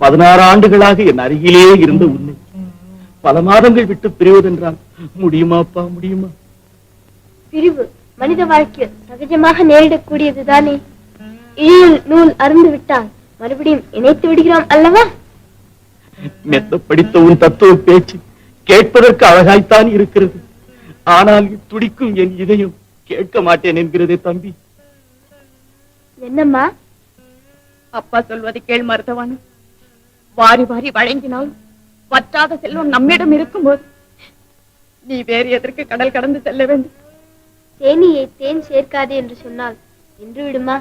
16 ஆண்டுகளாக என் அருகிலே இருந்த உன்னை பல மாதங்கள் விட்டு பிரிவதென்றால் முடியுமாப்பா, முடியுமா? பிரிவு மனித வாழ்க்கையில் சகஜமாக நேரிடக்கூடியதுதானே. இழியில் நூல் அருந்து விட்டால் மறுபடியும் இணைத்து விடுகிறோம் அல்லவா? மெத்த படித்த உன் தத்துவ பேச்சு கேட்பதற்கு அழகாய்த்தான் இருக்கிறது. ஆனால் துடிக்கும் என் இதயம் கேட்க மாட்டேன் என்கிறதே தம்பி. என்னம்மா? அப்பா சொல்வதை கேள் மருதவான. வாரி வாரி வழங்கினால் வற்றாத செல்வம் நம்மிடம் இருக்கும்போது நீ வேறு எதற்கு கடல் கடந்து செல்ல வேண்டும்? தேனியை தேன் சேர்க்காதே என்று சொன்னால் நின்று விடுமா?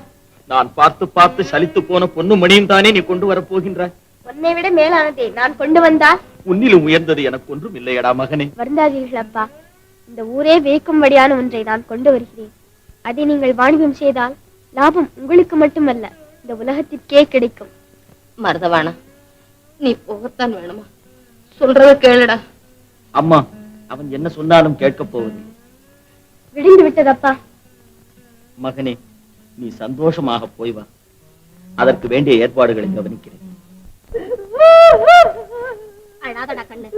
நான் பார்த்து பார்த்து சலித்து போன பொண்ணு மணியும் தானே நீ கொண்டு வரப் போகின்றாய். உன்னை விட மேலானதே நான் கொண்டு வந்தால் உன்னிலும் உயர்ந்தது எனக்கு ஒன்றும் இல்லையடா மகனே. வருந்தாதீர்கள் அப்பா. இந்த ஊரே வேக்கும்படியான ஒன்றை நான் கொண்டு வருகிறேன். அதை நீங்கள் வாணிபம் செய்தால் லாபம் உங்களுக்கு மட்டுமல்ல, இந்த உலகத்திற்கே கிடைக்கும். மருதவானா, நீ போகத்தான் வேணுமா? சொல்றத கேளுடா. அம்மா, அவன் என்ன சொன்னாலும் கேட்கப் போவது விடிந்து விட்டதப்பா. மகனே, நீ சந்தோஷமாக போய் வா. அதற்கு வேண்டிய ஏற்பாடுகளை கவனிக்கிறேன். அழாதடா கண்ணு,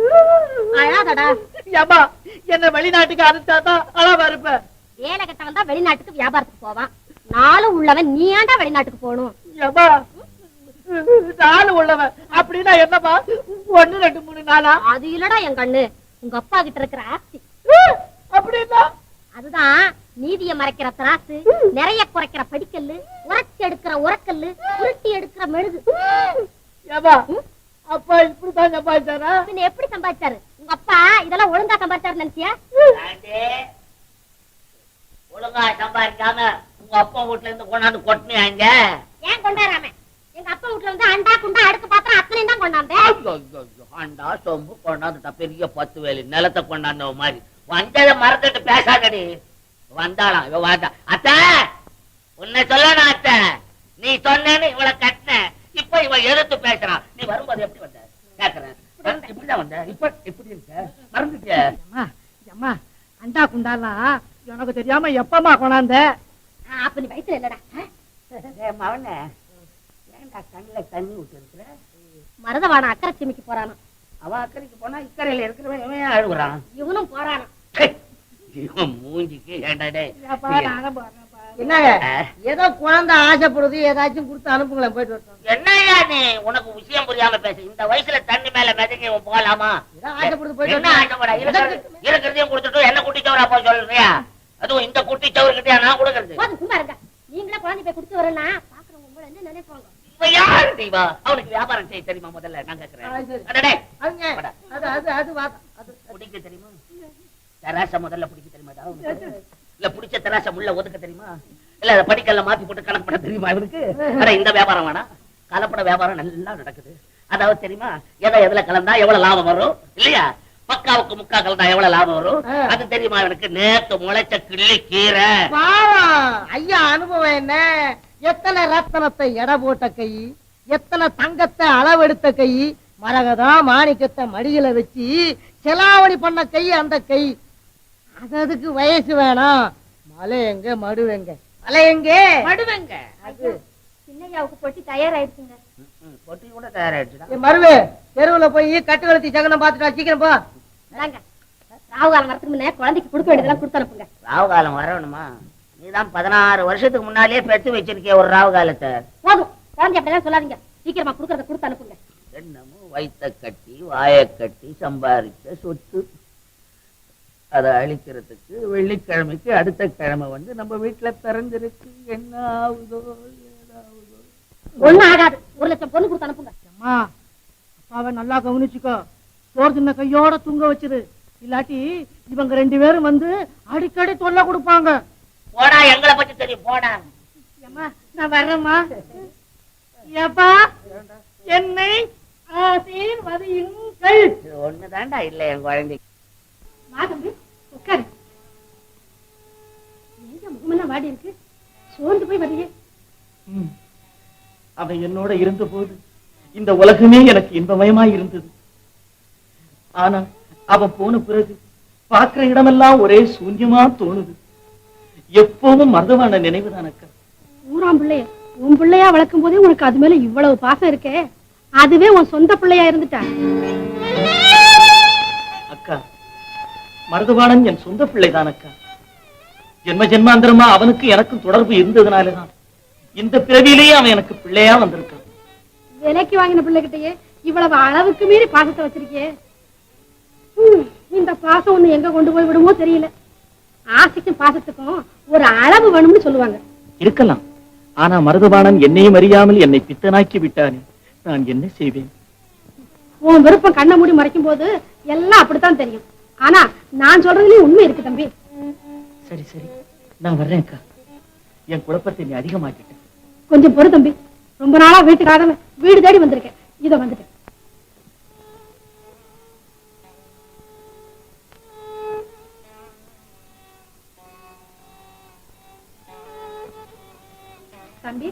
அழாதடா. ஏமா, என்ன வெளிநாட்டுக்கு அனுப்பிச்சாதான் அளவா இருப்ப. வேலை கட்டவன் தான் வெளிநாட்டுக்கு வியாபாரத்துக்கு போவான். நாளும் உள்ளவன் நீ ஏன்டா வெளிநாட்டுக்கு போகணும்? ஏமா, நாலு உள்ளவன் அப்படின்னா என்னப்பா? 1 2 3 4 அது இல்லடா என் கண்ணு, உங்க அப்பா கிட்ட இருக்கிற ஆஸ்தி. அப்படின்னா அதுதான் நீதியை மறைக்கிற திராசு, நிறைய குறைக்கிற படிக்கல்லு, உரைச்சி எடுக்கிற உரக்கல்லு, உருட்டி எடுக்கிற மெழுகு. ஏமா, அப்பா இப்படிதான் சம்பாதிச்சாரா? எப்படி சம்பாதிச்சாரு உங்க அப்பா? இதெல்லாம் ஒழுங்கா சம்பாதிச்சாரு நினைச்சியா? ஒழுங்கா சம்பாதிக்காம உங்க அப்பா வீட்டுல இருந்து கொண்டாந்து கொட்டினாங்க. ஏன் கொண்டாராம? எங்க அப்பா வீட்டுல வந்து அண்டா குண்டா அடுக்கு பாத்திரம் அத்தனையும் தான் கொண்டாந்தேன். அண்டா சொம்பு கொண்டாந்துட்டா, பெரிய 10 வேலி நிலத்தை கொண்டாந்த மாதிரி. வந்ததை மறந்துட்டு பேசாதடி. வந்தாளாம் இவ வாண்டா. அத்தை, உன்னை சொல்லணும் அத்தை, நீ சொன்னேன்னு இவளை கட்டின. இப்ப இவ எதிர்த்து பேசுறான். நீ வரும்போது எப்படி வந்த கேக்குறேன். இப்படிதான் வந்த. இப்ப எப்படி இருக்க? மறந்துட்டியா? அண்டா குண்டாலாம் எனக்கு தெரியாம எப்பமா கொண்டாந்த? அப்ப நீ வயசுல இல்லடா. மவனே, ஏன்டா கண்ணுல தண்ணி விட்டு இருக்கிற? மருதவான அக்கறை சிமிக்கு போறானா? அவன் அக்கறைக்கு போனா இக்கரையில இருக்கிறவன் இவன் அழுகுறான். இவனும் போறானா? இவன் மூஞ்சிக்கு ஏண்டாடே. என்னங்க ஏதோ குழந்தை ஆசைப்படுது, ஏதாச்சும் கொடுத்து அனுப்புங்களேன், போயிட்டு வரட்டும். என்னையா நீ உனக்கு விஷயம் புரியாம பேச? இந்த வயசுல தண்ணி மேல மிதங்கி போகலாமா? ஆசைப்படுது, போயிட்டு என்ன ஆசைப்பட? இருக்கிறதையும் கொடுத்துட்டு என்ன குட்டி சவரா போய் சொல்றியா? அதுவும் இந்த குட்டி சவர்கிட்டயா நான் கொடுக்கறது? சும்மா இருங்க. நீங்களே குழந்தை போய் கொடுத்து வரேன்னா பாக்குறவங்க உங்களை என்ன நினைப்பாங்க? யாரு தெய்வா? அவனுக்கு வியாபாரம் செய்ய தெரியுமா? முதல்ல நான் கேக்குறேன். பிடிக்க தெரியுமா? தராச முதல்ல பிடிக்க தெரியுமா? இல்ல பிடிச்ச தராச முள்ள ஒதுக்க தெரியுமா? இல்ல படிக்கல்ல மாத்தி போட்டு கணக்கு பண்ண தெரியுமா இவனுக்கு? ஆனா இந்த வியாபாரம் வேணா, கலப்பட வியாபாரம் நல்லா நடக்குது. அதாவது தெரியுமா, எதுல கலந்தா எவ்வளவு லாபம் வரும் இல்லையா? பக்காவுக்கு முக்கா கலந்தா எவ்வளவு லாபம் வரும் அது தெரியுமா இவனுக்கு? நேத்து முளைச்ச கிள்ளி கீரை. ஐயா அனுபவம் என்ன? எத்தனை ரத்தனத்தை எடை போட்ட கை, எத்தனை தங்கத்தை அளவெடுத்த கை, மரகதா மாணிக்கத்தை மடியில வச்சு செலாவணி பண்ண கை அந்த கை. அதுக்கு வயசு வேணாம். மலை எங்க மடுவெங்க? மலை எங்க மடுவெங்க? அது சின்னையாவுக்கு பொட்டி தயாராயிடுச்சுங்க. பொட்டி கூட தயாராயிடுச்சு. மருவே, தெருவுல போய் கட்டு வளர்த்தி ஜகனம் பாத்துட்டா, சீக்கிரம் போ. ராவுகாலம் வரத்துக்கு முன்னே குழந்தைக்கு கொடுக்க வேண்டியதெல்லாம் கொடுத்து அனுப்புங்க. ராவுகாலம் வரணுமா? நீதான் 16 வருஷத்துக்கு முன்னாலேயே பெற்று வச்சிருக்கிய ஒரு ராவுகாலத்தை. போதும், குழந்தை அப்படிலாம் சொல்லாதீங்க. சீக்கிரமா கொடுக்கறத கொடுத்து அனுப்புங்க. என்னமோ வயிற்ற கட்டி வாயை கட்டி சம்பாதிச்ச சொத்து, அதை அழிக்கிறதுக்கு வெள்ளிக்கிழமைக்கு அடுத்த கிழமை வந்து நம்ம வீட்டுல பிறந்திருக்கு. என்ன ஆகுதோ ஏதாவதோ. ஒண்ணும் ஆகாது. 1 லட்சம் பொண்ணு கொடுத்து அனுப்புங்க. அம்மா, அப்பாவை நல்லா கவனிச்சுக்கோ. சோறு தின்ன கையோட தூங்க வச்சிரு. இல்லாட்டி இவங்க 2 பேரும் வந்து அடிக்கடி தொல்லை கொடுப்பாங்க. போடா, எங்களை பத்தி தெரியும், போடா. நான் வர்றேம்மா. ஏப்பா, என்னை ஆசீர்வதியுங்கள். ஒண்ணுதான்டா இல்ல என் குழந்தைக்கு. உட்காரு. முகமெல்லாம் வாடி இருக்கு, சோர்ந்து போய் வரீங்க. அவன் என்னோட இருந்த போது இந்த உலகமே எனக்கு இன்பமயமா இருந்தது. ஆனா அவன் போன பிறகு பார்க்கிற இடமெல்லாம் ஒரே சூன்யமா தோணுது. எப்பவும் மருதவான நினைவுதான் அக்கா. ஊராம் பிள்ளைய உன் பிள்ளையா வளர்க்கும் போதே உனக்கு அது மேல இவ்வளவு பாசம் இருக்கே, அதுவே உன் சொந்த பிள்ளையா இருந்துட்டா. அக்கா, மருதுபாணன் என் சொந்த பிள்ளைதான் அக்கா. ஜென்ம ஜென்மாந்திரமா அவனுக்கு எனக்கும் தொடர்பு இருந்ததுனாலதான் இந்த பிறவியிலேயே அவன் எனக்கு பிள்ளையா வந்திருக்கான். விலைக்கு வாங்கின பிள்ளைகிட்டயே இவ்வளவு அளவுக்கு மீறி பாசத்தை வச்சிருக்கே. இந்த பாசம் ஒண்ணு எங்க கொண்டு போய் விடுமோ தெரியல. ஆசைக்கும் பாசத்துக்கும் ஒரு அளவு வேணும்னு சொல்லுவாங்க. இருக்கலாம். ஆனா மருதுபாணன் என்னையும் அறியாமல் என்னை பித்தனாக்கி விட்டானே, நான் என்ன செய்வேன்? உன் விருப்பம் கண்ணை மூடி மறைக்கும் போது எல்லாம் அப்படித்தான் தெரியும். ஆனா நான் சொல்றதுலயும் உண்மை இருக்கு தம்பி. சரி சரி, நான் வர்றேன் அக்கா. என் குழப்பத்தை நீ அதிகமாக்கிட்டேன். கொஞ்சம் பொறு தம்பி. ரொம்ப நாளா வீட்டுக்காக வீடு தேடி வந்திருக்கேன். இதோ வந்துட்டேன். தம்பி,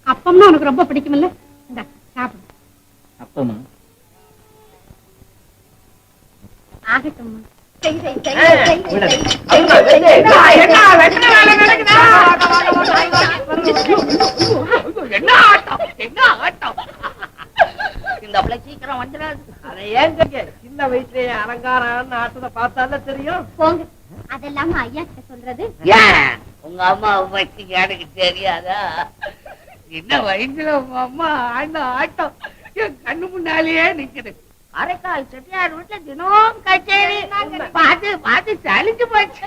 அப்பம்னா உனக்கு ரொம்ப பிடிக்கும்ல? இந்த சாப்பிடு. அப்பமா ஆகட்டும். இந்த அவளை சீக்கிரம் வந்துடாது. அதை ஏங்க சின்ன வயசுலயே அலங்காரம் ஆட்டத்தை பார்த்தால தெரியும். போங்க, அதெல்லாம் ஐயா கிட்ட சொல்றது. ஏன் உங்க அம்மா பத்தி எனக்கு தெரியாதா? என்ன வயசுல உங்க அம்மா ஆண்ட ஆட்டம் என் கண்ணு முன்னாலேயே நிக்குது. அரைக்கால் செட்டியார் வீட்டுல தினம் கச்சேரி பார்த்து பார்த்து சலிச்சு போச்சு.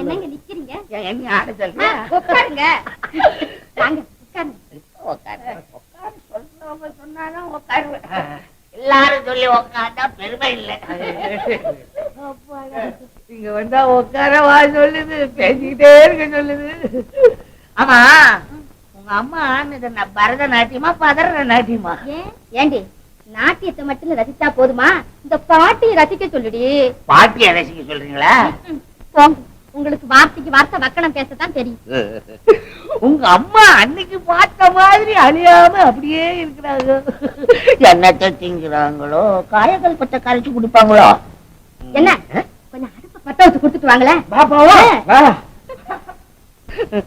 என்னங்க நிக்கிறீங்க? எங்க ஆட சொல்ற? உட்காருங்க. வாங்க உட்காருங்க. உட்காரு உட்காரு, சொல்றவங்க சொன்னாதான் உட்காருவேன். எல்லாரும் சொல்லி உட்காந்தா பெருமை இல்லை. இங்க வந்தா உட்காரவா சொல்லுது, பேசிக்கிட்டே இருக்க சொல்லுது. ஆமா, உங்க அம்மா பரதநாட்டியமா பதரநாட்டியமா? ஏண்டி, நாட்டியத்தை மட்டும் ரசிச்சா போதுமா? இந்த பாட்டியை ரசிக்க சொல்லுடி. பாட்டியை ரசிக்க சொல்றீங்களா? போங்க, உங்களுக்கு வார்த்தைக்கு வார்த்தை வக்கணம் பேசத்தான் தெரியும். உங்க அம்மா அன்னைக்கு பார்த்த மாதிரி அழியாம அப்படியே இருக்கிறாங்க. என்னத்தை திங்குறாங்களோ, காயங்கள் பட்ட கரைச்சு குடிப்பாங்களோ? என்ன கொஞ்சம் அடுப்ப பத்த வச்சு கொடுத்துட்டு வாங்களேன்.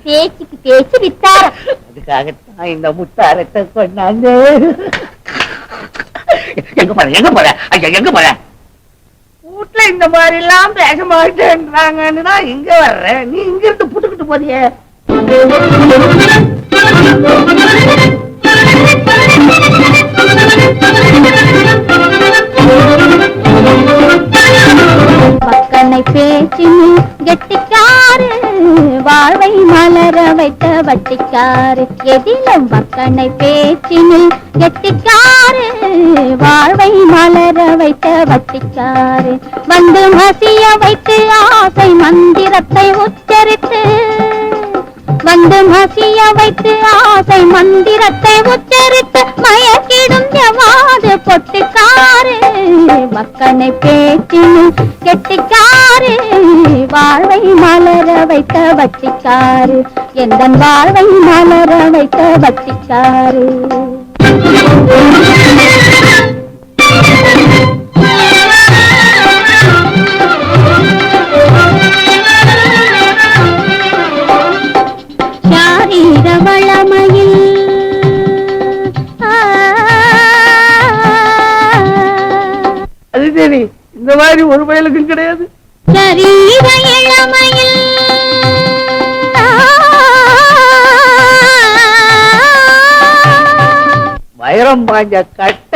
பேச்சுக்கு பேச்சு வித்தாரம். அதுக்காகத்தான் இந்த முத்தாரத்தை கொண்டாங்க. எங்க போற எங்க போற ஐயா, எங்க போற? வீட்டுல இந்த மாதிரி எல்லாம் பேச மாட்டேன்றாங்கன்னு தான் இங்க வர்றேன். நீ இங்க இருந்து புட்டுக்கிட்டு போறியே. மக்கனை பேச்சினில் கெட்டிக்காரு, வாழ்வை மலர வைத்த வட்டிக்காரு. எதிலும் மக்கனை பேச்சினில் கெட்டிக்காரு, வாழ்வை மலர வைத்த வட்டிக்காரு. வந்து மசிய வைத்து ஆசை மந்திரத்தை உச்சரித்து, வந்து மசிய வைத்து ஆசை மந்திரத்தை உச்சரித்து மயக்கிடும் ஜவாது பொட்டுக்காரு. மக்கனை பேச்சினு கெட்டிக்காரு, வாழ்வை மலர வைத்த வட்டிக்காரு. எந்தன் வாழ்வை மலர வைத்த வட்டிக்காரு. சாரீர வளமையில் அது சரி, இந்த மாதிரி ஒரு பயலுக்கும் கிடையாது. சரீர இளமையில் வைரம் பாஞ்ச கட்ட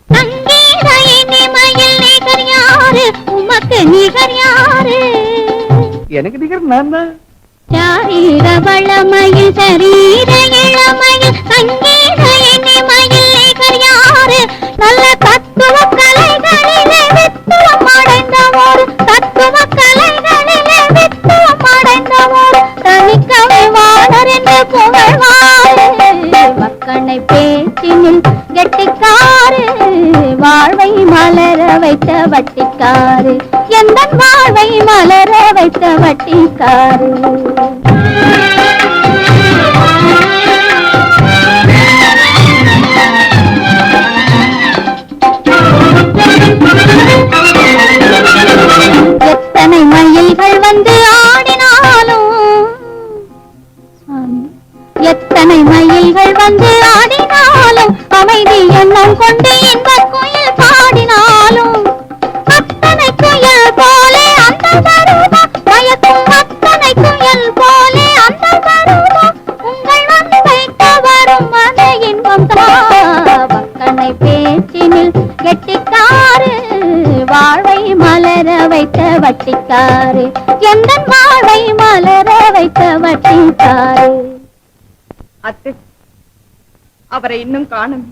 சங்கீத இனிமையில் நிகர் யாரு, உமக்கு நிகர் யாரு? எனக்கு நிகர் நான் தான். சாரீர வளமையில் சரீர இளமையில் சங்கீத இனிமையில் நிகர் யாரு? நல்ல தத்துவ கலைகளிலே வித்துவம் அடைந்தவோர், தத்துவ கலைகளிலே வித்துவம் அடைந்தவோர் தனிக்கவை வாழர் என்று புகழ்வாரு. மக்கனை பேச்சினில் கெட்டிக்காரு, வாழ்வை மலர வைத்த வட்டிக்காரு. எந்த வாழ்வை மலர வைத்த வட்டிக்காரு. எத்தனை மயில்கள் வந்து ஆடினாலும், எத்தனை மயில்கள் வந்து ஆடினாலும் அமைதி கொண்டு இன்பக் குயில் பாடினாலும் அத்தனை குயில் போலே அந்த வருதா மயக்கும் அத்தனை குயில் போலே அந்த வருதா உங்கள் அன்பைக்க வரும் மன இன்பம் தக்கனை பேச்சினில் கெட்டிக்காரு வாழ்வை மலர வைத்த வட்டிக்காரு எந்த வாழ்வை மலர வைத்த வட்டிக்காரு. அத்தை, அவரை இன்னும் காணும்.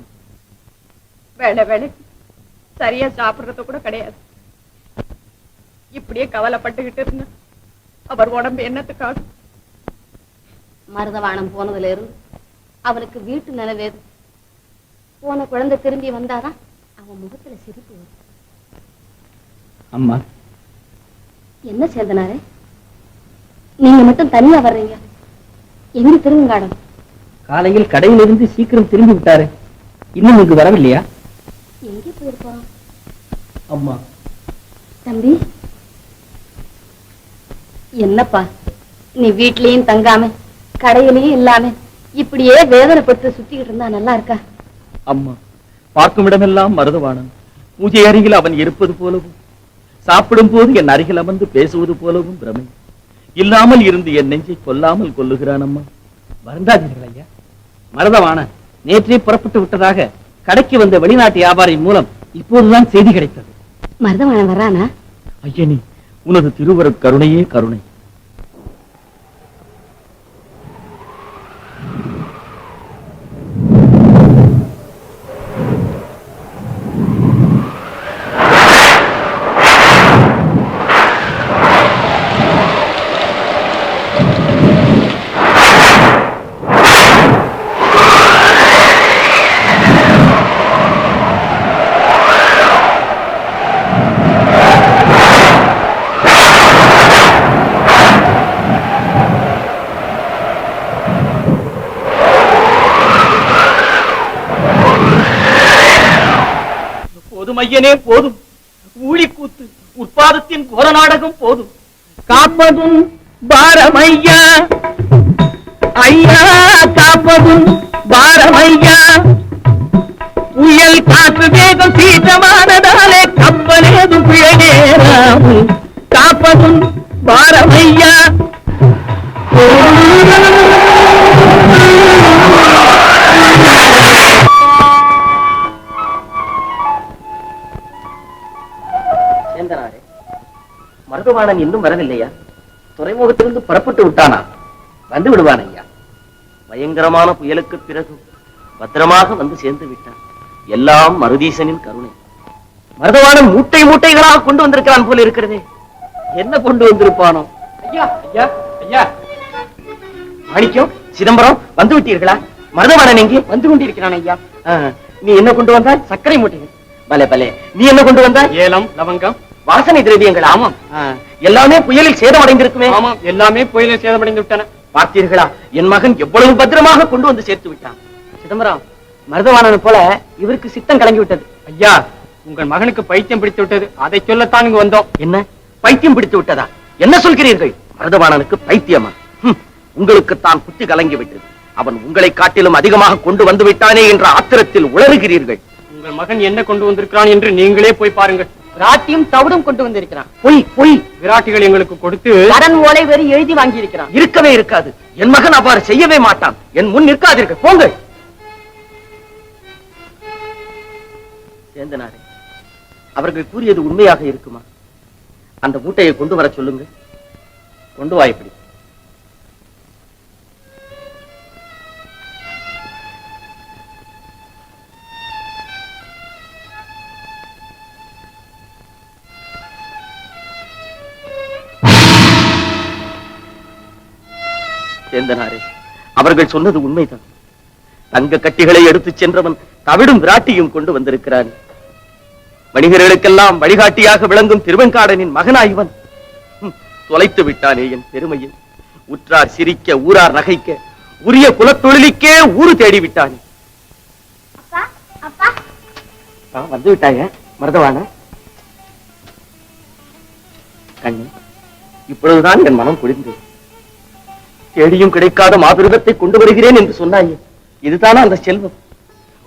வேலை வேலைக்கு சரியா சாப்பிடுறது கூட கிடையாது. இப்படியே கவலைப்பட்டுக்கிட்டு இருந்தா அவர் உடம்பு என்னத்துக்காகும்? மருதவானம் போனதுல இருந்து அவனுக்கு வீட்டு நிலவேது. போன குழந்தை திரும்பி வந்தாதான் அவன் முகத்துல சிரிப்பு வரும். அம்மா, என்ன சேர்ந்தனாரே, நீங்க மட்டும் தனியா வர்றீங்க? எங்க திருவங்காடம்? காலையில் கடையிலிருந்து சீக்கிரம் திரும்பி விட்டாரு. இன்னும் இங்கு வரவில்லையா? எங்கே போயிருப்பான்? அம்மா. தம்பி, என்னப்பா நீ வீட்லயும் தங்காம கடையிலயும் இல்லாம இப்படியே வேதனைப்பட்டு சுத்திக்கிட்டு இருந்தா நல்லா இருக்கா? அம்மா, பார்க்கும் இடமெல்லாம் மருதவாணன். பூஜை அருகில் அவன் இருப்பது போலவும், சாப்பிடும் போது என் அருகில் அமர்ந்து பேசுவது போலவும் பிரமை. இல்லாமல் இருந்து என் நெஞ்சை கொல்லாமல் கொல்லுகிறான். அம்மா, வருந்தாதீர்கள் ஐயா. மருதவாணன் நேற்றே புறப்பட்டு விட்டதாக கடைக்கு வந்த வெளிநாட்டு வியாபாரி மூலம் இப்போதுதான் செய்தி கிடைத்தது. மருதவாணன் வர்றானா? ஐயனி, உனது திருவரு கருணையே கருணை. ஐயனே போதும். ஊழி கூத்து உற்பாதத்தின் கோர நாடகம் போதும். காப்பதும் பாரமையா ஐயா, காப்பதும் பாரமையா. புயல் காற்று வேகம் சீற்றமானதாலே கப்பலேதும் பிழையேறாமல் காப்பதும் பாரமையா. மருதவாணன் இன்னும் வரவில்லையா? துறைமுகத்திலிருந்து புறப்பட்டு விட்டானா? வந்து விடுவான் ஐயா. பயங்கரமான புயலுக்கு பிறகு பத்திரமாக வந்து சேர்ந்து விட்டான். எல்லாம் மருதீசனின் கருணை. மருதவாணன் மூட்டை மூட்டைகளாக கொண்டு வந்திருக்கிறான் போல இருக்கிறதே. என்ன கொண்டு வந்திருப்பானோ? ஐயா ஐயா ஐயா, மாணிக்கம், சிதம்பரம், வந்து விட்டீர்களா? மருதவாணன் எங்கே? வந்து கொண்டிருக்கிறான் ஐயா. நீ என்ன கொண்டு வந்தாய்? சர்க்கரை மூட்டைகள். பலே பலே. நீ என்ன கொண்டு வந்தாய்? ஏலம், லவங்கம், வாசனை திரவியங்கள். ஆமாம், எல்லாமே புயலில் சேதமடைந்திருக்குமே. ஆமாம், எல்லாமே புயலில் சேதமடைந்து விட்டன. பார்த்தீர்களா, என் மகன் எவ்வளவு பத்திரமாக கொண்டு வந்து சேர்த்து விட்டான். சிதம்பரம், மருதவாணன் போல இவருக்கு சித்தம் கலங்கி விட்டது. ஐயா, உங்கள் மகனுக்கு பைத்தியம் பிடித்து விட்டது. அதை சொல்லத்தான் இங்கு வந்தோம். என்ன பைத்தியம் பிடித்து விட்டதா? என்ன சொல்கிறீர்கள்? மருதவாணனுக்கு பைத்தியமா? உங்களுக்கு தான் புத்தி கலங்கி விட்டது. அவன் உங்களை காட்டிலும் அதிகமாக கொண்டு வந்து விட்டானே என்ற ஆத்திரத்தில் உளறுகிறீர்கள். உங்கள் மகன் என்ன கொண்டு வந்திருக்கிறான் என்று நீங்களே போய் பாருங்கள். விராட்டியும் தவிடும் கொண்டு வந்திருக்கிறான். பொய் பொய். விராட்டிகள் எங்களுக்கு கொடுத்து கடன் ஓலை வேறு எழுதி வாங்கி இருக்கிறான். இருக்கவே இருக்காது. என் மகன் அவ்வாறு செய்யவே மாட்டான். என் முன் நிற்காதீர்கள், போங்கள். சேந்தனாரே, அவர்கள் கூறியது உண்மையாக இருக்குமா? அந்த மூட்டையை கொண்டு வர சொல்லுங்க. கொண்டு வா. இப்படி சேந்தனாரே, அவர்கள் சொன்னது உண்மைதான். தங்க கட்டிகளை எடுத்துச் சென்றவன் தவிடும் விராட்டியும் கொண்டு வந்திருக்கிறான். வணிகர்களுக்கெல்லாம் வழிகாட்டியாக விளங்கும் திருவெண்காடனின் மகனாய்வன் தொலைத்து விட்டானே என் பெருமையை. உற்றார் சிரிக்க, ஊரார் நகைக்க, உரிய குலத்தொழிலுக்கே ஊரு தேடி விட்டானே. வந்து விட்டாய மருதவான கண்ணு. இப்பொழுதுதான் என் மனம் குளிர்ந்தது. தேடியும் கிடைக்காத மாபெருகத்தை கொண்டு வருகிறேன் என்று சொன்னாயே, இதுதானா அந்த செல்வம்?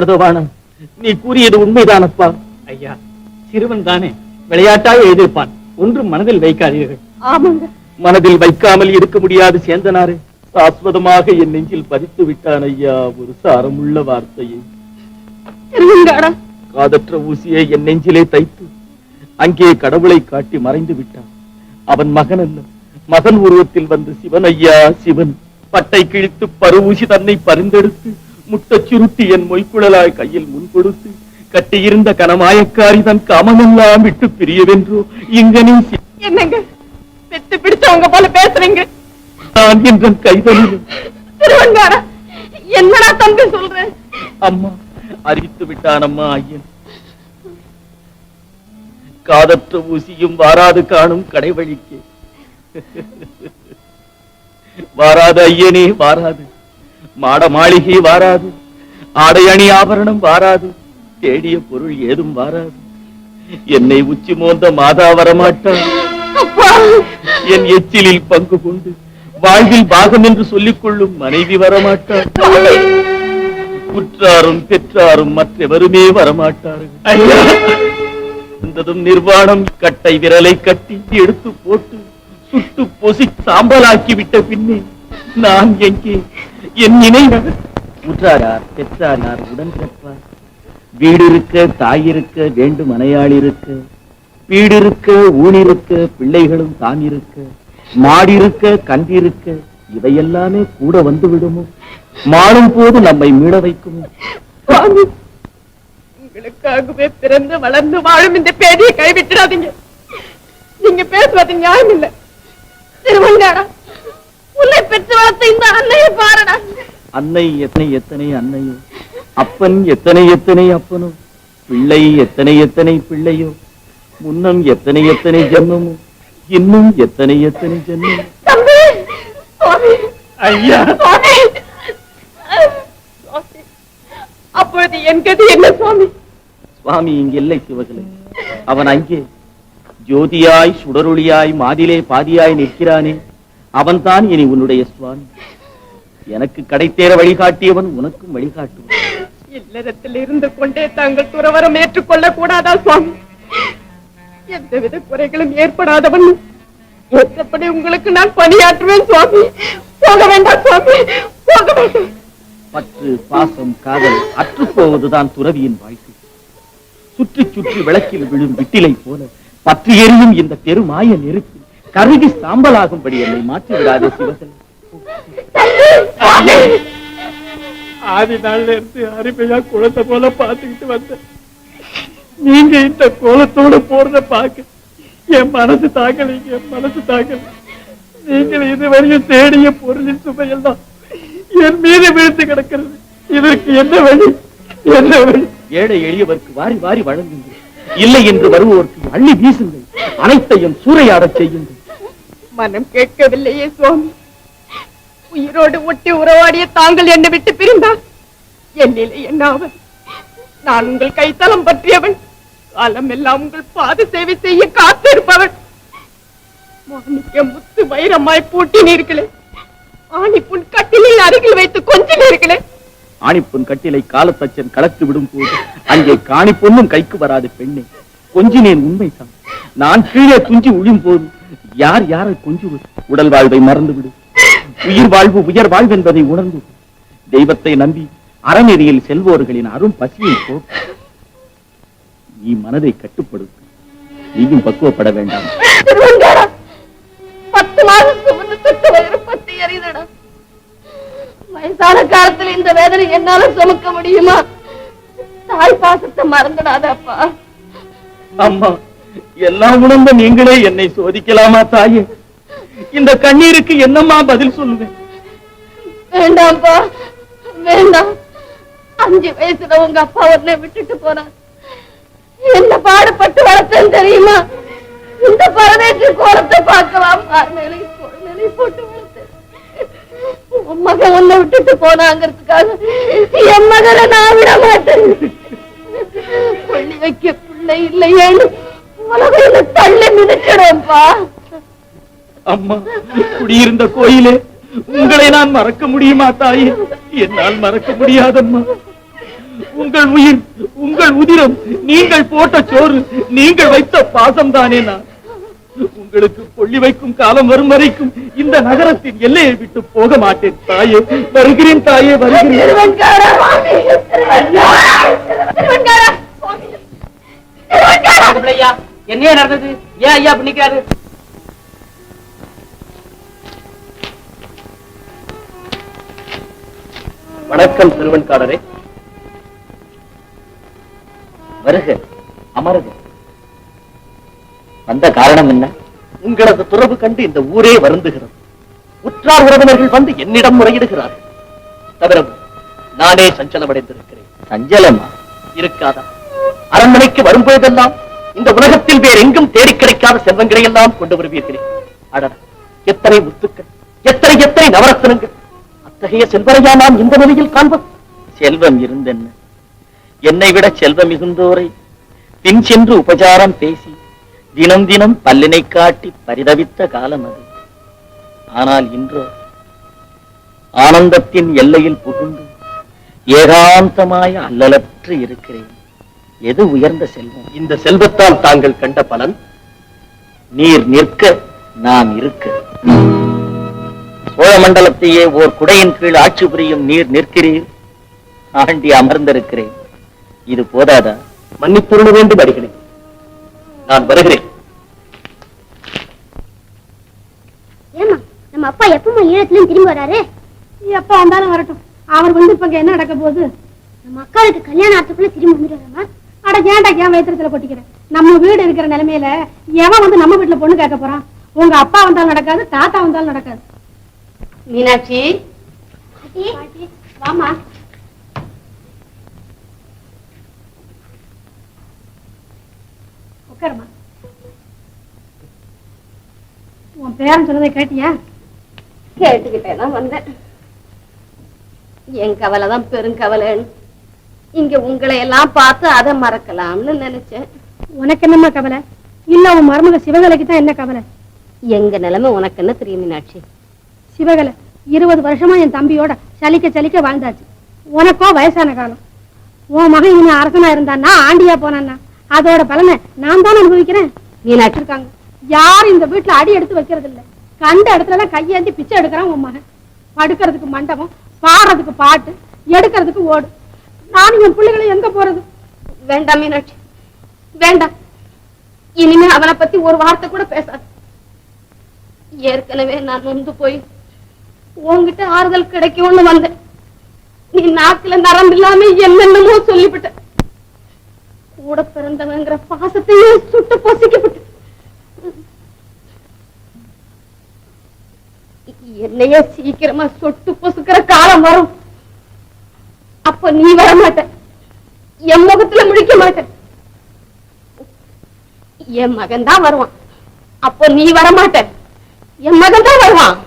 மார்தவானா, நீ கூறியது உண்மைதானப்பா? ஐயா, சிறுவன் தானே, விளையாட்டாக எழுதியிருப்பான், ஒன்றும் மனதில் வைக்காதீர்கள். ஆமாங்க. மனதில் வைக்காமல் இருக்க முடியாது சேந்தனாரு, சாஸ்வதமாக என் நெஞ்சில் பதித்து விட்டான் ஐயா ஒரு சாரமுள்ள வார்த்தையை. காதற்ற ஊசியை என் நெஞ்சிலே தைத்து அங்கே கடவுளை காட்டி மறைந்து விட்டான். அவன் மகன் அல்ல, மகன் உருவத்தில் வந்து சிவன் ஐயா சிவன். பட்டை கிழித்து பருவூசி தன்னை பரிந்தெடுத்து முட்டச் சுருட்டி என் மொய்க்குழலாய் கையில் முன் கொடுத்து கட்டியிருந்த கனமாயக்காரி தன் காமமெல்லாம் விட்டு பிரியவென்றோ இங்கனே. என்னங்க பெத்து பிடிச்சவங்க போல பேசுறீங்க? நான் என்ற கைதலில் என்னடா தம்பி சொல்றேன்? அம்மா அறிவித்து விட்டான் அம்மா ஐயன். காதற்ற ஊசியும் வாராது காணும் கடைவழிக்கு. வாராது ஐயனே வாராது, மாட மாளிகை வாராது, ஆடை அணி ஆபரணம் வாராது, தேடிய பொருள் ஏதும் வாராது. என்னை உச்சி மோந்த மாதா வரமாட்டார். என் எச்சிலில் பங்கு கொண்டு வாழ்வில் பாகம் என்று சொல்லிக் கொள்ளும் மனைவி வரமாட்டார். உற்றாரும் பெற்றாரும் மற்றவருமே வரமாட்டார்கள். இருந்ததும் நிர்வாணம் கட்டை விரலை கட்டி எடுத்து போட்டு சுட்டு பொசி சாம்பலாக்கி விட்ட பின்னே நான் எங்கே? என் நினைவு உற்றாரார் பெற்றாரார் உடன் பிறப்பார். வீடு இருக்க தாய் இருக்க வேண்டும் மனையாள் இருக்க, வீடு இருக்க ஊனிருக்க பிள்ளைகளும் தான் இருக்க, மாடிருக்க கண்டிருக்க இவையெல்லாமே கூட வந்து விடுமோ? மாடும் போது நம்மை மீள வைக்குமோ? உங்களுக்காகவே பிறந்து வளர்ந்து வாழும் இந்த பேதியை கைவிட்டுடாதீங்க. நீங்க பேசுவது நியாயம் இல்லை. திருவங்காடா, உன்னை பெற்று வளர்த்த இந்த அன்னையை பாருடா. அன்னை எத்தனை எத்தனை அன்னையோ, அப்பன் எத்தனை எத்தனை அப்பனோ, பிள்ளை எத்தனை எத்தனை பிள்ளையோ, முன்னம் எத்தனை எத்தனை ஜென்மமோ, இன்னும் எத்தனை எத்தனை ஜென்மமோ. ஐயா, அப்பொழுது என் கதி என்ன சுவாமி? சுவாமி இங்கில்லை சிவகலை. அவன் அங்கே ஜோதியாய் சுடரொளியாய் மாதிலே பாதியாய் நிற்கிறானே, அவன்தான் இனி உன்னுடைய சுவாமி. எனக்கு கடைத்தேற வழிகாட்டியவன் உனக்கும் வழிகாட்டுவான். இல்லறத்தில் இருந்து கொண்டே தாங்கள் துறவரம் ஏற்றுக்கொள்ள கூடாதா சுவாமி? எந்தவித குறைகளும் ஏற்படாதவன் ஏற்றபடி உங்களுக்கு நான் பணியாற்றுவேன் சுவாமி. போக வேண்டாம் சுவாமி, போக வேண்டாம். பற்று பாசம் காதல் அற்று போவதுதான் துறவியின் வாழ்க்கை. சுற்றி சுற்றி விளக்கில் விழும் விட்டிலை போல பற்றி எரியும் இந்த பெருமாய நெருப்பு கருகி சாம்பலாகும்படி என்னை மாற்றி விடாதே சிவகலை. ஆதி நாள்ல இருந்து அருமையா குளத்தை போல பாத்துக்கிட்டு வந்த நீங்க இந்த கோலத்தோட போறத பாக்க என் மனசு தாக்கலைங்க, என் மனசு தாக்கல. நீங்கள் இதுவரையும் தேடிய பொருளின் சுமையெல்லாம் என் மீது விழுந்து கிடக்கிறது. இதற்கு என்ன வழி, என்ன வழி? ஏழை எளியவருக்கு வாரி வாரி வழங்குங்கள், இல்லை என்று வருவோருக்கு அள்ளி வீசுங்கள், அனைத்தையும் சூறையாடச் செய்யுங்கள். மனம் கேட்கவில்லையே சுவாமி. உயிரோடு ஒட்டி உறவாடிய தாங்கள் என்னை விட்டு பிரிந்தால் என் நிலை என்னாவது? நான் உங்கள் கைத்தலம் பற்றியவன், காலம் எல்லாம் உங்கள் பாத சேவை செய்ய காத்திருப்பவன். மாணிக்க முத்து வைரமாய் பூட்டினீர்களே, ஆணிப்புண் கட்டிலில் அருகில் வைத்து கொஞ்சினீர்களே. ஆணிப்புண் கட்டிலை காலத்தச்சன் கலத்து விடும் போது அங்கே காணிப்பொண்ணும் கைக்கு வராது பெண்ணே. கொஞ்சினேன் உண்மைதான். நான் கீழே துஞ்சி உழும் போது யார் யாரை கொஞ்சுவது? உடல் வாழ்வை மறந்துவிடு, உயிர் வாழ்வு உயர் வாழ்வு என்பதை உணர்ந்து தெய்வத்தை நம்பி அறநெறியில் செல்வோர்களின் அரும் பசியை போக்கு. நீ மனதை கட்டுப்படுத்து, நீயும் பக்குவப்பட வேண்டாம். 10 மாதத்துக்கு முன்ன தொட்டு வயிறு பத்தி எறிதடா. வயசான காலத்துல இந்த வேதனை என்னால சுமக்க முடியுமா? தாய் பாசத்தை மறந்துடாதப்பா. அம்மா, எல்லாம் உணர்ந்த நீங்களே என்னை சோதிக்கலாமா தாயே? இந்த கண்ணீருக்கு என்னம்மா பதில் சொல்லுவேன்? வேண்டாம்ப்பா, வேண்டாம். 5 வயசுல உங்க அப்பா உடனே விட்டுட்டு போனார். என்ன பாடுபட்டு வளர்த்தேன்னு தெரியுமா? இந்த பரதேசி கோலத்தை பார்க்கலாம் நிலை போட்டு வளர்த்தேன். உன் மகன் உன்னை விட்டுட்டு போனாங்கிறதுக்காக என் மகனை நான் விட மாட்டேன். கொள்ளி வைக்க பிள்ளை இல்லையேன்னு உலகையில தள்ளி மிதிச்சிடும்பா. அம்மா, குடியிருந்த கோயிலே உங்களை நான் மறக்க முடியுமா தாயே? என்னால் மறக்க முடியாதம்மா. உங்கள் உயிர், உங்கள் உதிரம், நீங்கள் போட்ட சோறு, நீங்கள் வைத்த பாசம் தானே நான். உங்களுக்கு கொள்ளி வைக்கும் காலம் வரும் வரைக்கும் இந்த நகரத்தின் எல்லையை விட்டு போக மாட்டேன் தாயே. வருகிறேன் தாயே, வருகிறேன். என்ன நடந்தது? ஏன் ஐயா அப்படி நிக்கிறாரு? வணக்கம் திருவெண்காடரே. வருக, அமருக. வந்த காரணம் என்ன? உங்களது துறவு கண்டு இந்த ஊரே வருந்துகிறது. உற்றார் உறவினர்கள் வந்து என்னிடம் முறையிடுகிறார்கள். தவிர நானே சஞ்சலமடைந்திருக்கிறேன். சஞ்சலமா இருக்காதா? அரண்மனைக்கு வரும்போதெல்லாம் இந்த உலகத்தில் வேறு எங்கும் தேடி கிடைக்காத செல்வங்களை எல்லாம் கொண்டு வருவீர்களே. அடர், எத்தனை முத்துக்கள், எத்தனை எத்தனை நவரத்னங்கள்! அத்தகைய செல்வரையா நாம் இந்த நிலையில் காண்பது? செல்வம் இருந்தென்ன? என்னை விட செல்வம் மிகுந்தோரை பின் சென்று உபசாரம் பேசி தினம் தினம் பல்லினை காட்டி பரிதவித்த காலம் அது. ஆனால் இன்றோ ஆனந்தத்தின் எல்லையில் புகுந்து ஏகாந்தமாய அல்லலற்று இருக்கிறேன். எது உயர்ந்த செல்வம்? இந்த செல்வத்தால் தாங்கள் கண்ட பலன்? நீர் நிற்க நாம் இருக்க. சோழ மண்டலத்தையே ஓர் குடையின் கீழ் ஆட்சி புரியும் நீர் நிற்கிறீர், ஆண்டி அமர்ந்திருக்கிறேன். இது போதாதா? மன்னிப்புருள வேண்டும் அடிகளே, நான் வருகிறேன். ஏமா நம்ம அப்பா எப்பவும் ஈழத்திலும் திரும்பி வராரு? எப்ப வந்தாலும் வரட்டும். அவர் வந்து இப்ப என்ன நடக்க போகுது? நம்ம அக்காவுக்கு கல்யாணம் ஆத்துக்குள்ள திரும்பி வந்துடுறாமா? அட ஏன்டா ஏன் வயிற்றுல கொட்டிக்கிறேன்? நம்ம வீடு இருக்கிற நிலைமையில எவன் வந்து நம்ம வீட்டுல பொண்ணு கேட்க போறான்? உங்க அப்பா வந்தாலும் நடக்காது, தாத்தா வந்தாலும் நடக்காது. மீனாட்சி, வாமா. உட்காருமா. உன் பேரன் சொன்னதை கேட்டியா? கேட்டுக்கிட்டே தான் வந்தேன். என் கவலைதான் பெருங்கவலைன்னு. இங்க உங்களை எல்லாம் பார்த்து அதை மறக்கலாம்னு நினைச்சேன். உனக்கு என்னம்மா கவலை? இல்ல உன் மருமக சிவகலைக்கு தான் என்ன கவலை? எங்க நிலைமை உனக்கு என்ன தெரியும் மீனாட்சி? சிவகலை 20 வருஷமா என் தம்பியோட சலிக்க சலிக்க வாழ்ந்தாச்சு. உனக்கோ வயசான காலம். உன் மகன் இனி அரசனா இருந்தான்னா, ஆண்டியா போனான்னா அதோட பலனை நான் தான் அனுபவிக்கிறேன். மீனாட்சி இருக்காங்க யாரும் இந்த வீட்டுல அடி எடுத்து வைக்கிறது இல்ல. கண்ட இடத்துல எல்லாம் கையேந்தி பிச்சை எடுக்கிறான் உன் மகன். படுக்கிறதுக்கு மண்டபம், பாடுறதுக்கு பாட்டு, எடுக்கிறதுக்கு ஓடு. நானும் என் பிள்ளைகளை எங்க போறது? வேண்டாம் மீனாட்சி, வேண்டாம். இனிமே அவனை பத்தி ஒரு வார்த்தை கூட பேசாது. ஏற்கனவே நான் நொந்து போய் உன்கிட்ட ஆறுதல் கிடைக்கும்னு வந்தேன். நீ நாக்குல நரம்பு இல்லாம என்னென்னமோ சொல்லிவிட்ட. கூட பிறந்தவங்கிற பாசத்தையே சுட்டு பொசிக்கப்பட்டு என்னையே சீக்கிரமா சொட்டு பொசுக்கிற காலம் வரும். அப்ப நீ வர மாட்ட, என் முகத்துல முழிக்க மாட்ட. என் மகன் தான் வருவான். அப்போ நீ வர மாட்ட, என் மகன் தான் வருவான்.